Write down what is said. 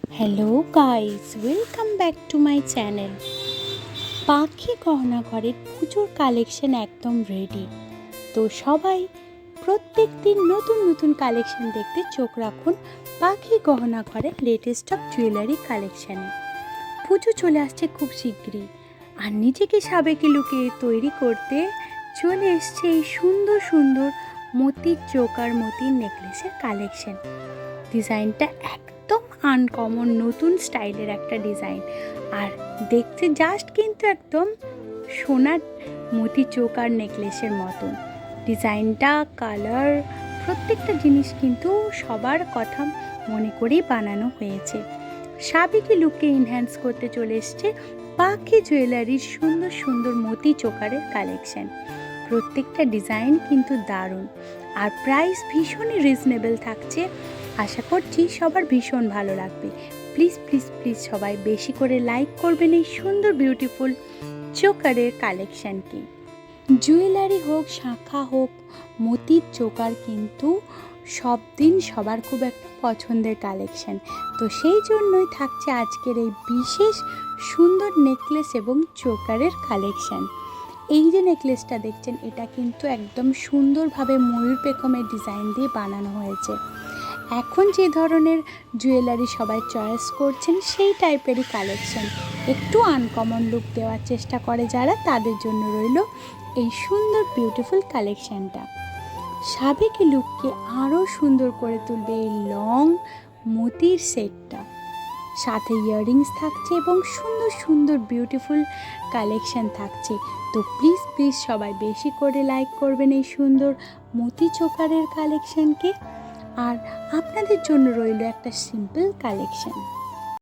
Hello guys, welcome back to my channel. পাখি গহনা ঘরের পুজোর কালেকশন একদম রেডি। তো সবাই প্রত্যেক দিন নতুন নতুন কালেকশন দেখতে চোখ রাখুন পাখি গহনা ঘরের লেটেস্ট অফ জুয়েলারি কালেকশানে। পুজো চলে আসছে খুব শীঘ্রই, আর নিজেকে সাবেকি লুকে তৈরি করতে চলে এসছে এই সুন্দর সুন্দর মোতির চোখ আর মোতির নেকলেসের কালেকশন। ডিজাইনটা একদম আনকমন, নতুন স্টাইলের একটা ডিজাইন, আর দেখতে জাস্ট কিন্তু একদম সোনার মোতি চোখ আর নেকলেসের মতন। ডিজাইনটা, কালার, প্রত্যেকটা জিনিস কিন্তু সবার কথা মনে করেই বানানো হয়েছে। সাবেকি লুককে এনহ্যান্স করতে চলে এসছে পাখি জুয়েলারির সুন্দর সুন্দর মোতি চোকারের কালেকশন। প্রত্যেকটা ডিজাইন কিন্তু দারুণ, আর প্রাইস ভীষণই রিজনেবল থাকছে। আশা করছি সবার ভীষণ ভালো লাগবে। প্লিজ প্লিজ প্লিজ সবাই বেশি করে লাইক করবেন এই সুন্দর বিউটিফুল চোকারের কালেকশানকে। জুয়েলারি হোক, শাঁখা হোক, মোতির চোকার কিন্তু সব দিন সবার খুব একটা পছন্দের কালেকশান। তো সেই জন্যই থাকছে আজকের এই বিশেষ সুন্দর নেকলেস এবং চোকারের কালেকশান। এই যে নেকলেসটা দেখছেন, এটা কিন্তু একদম সুন্দরভাবে ময়ূর পেখমের ডিজাইন দিয়ে বানানো হয়েছে। এখন যে ধরনের জুয়েলারি সবাই চয়েস করছেন সেই টাইপেরই কালেকশন, একটু আনকমন লুক দেওয়ার চেষ্টা করে যারা, তাদের জন্য রইল এই সুন্দর বিউটিফুল কালেকশানটা। সাবেকি লুককে আরও সুন্দর করে তুলবে এই লং মোতির সেটটা। সাথে ইয়াররিংস থাকছে এবং সুন্দর সুন্দর বিউটিফুল কালেকশান থাকছে। তো প্লিজ প্লিজ সবাই বেশি করে লাইক করবেন এই সুন্দর মোতি চোকারের কালেকশানকে। আর আপনাদের জন্য রইল একটা সিম্পল কালেকশন।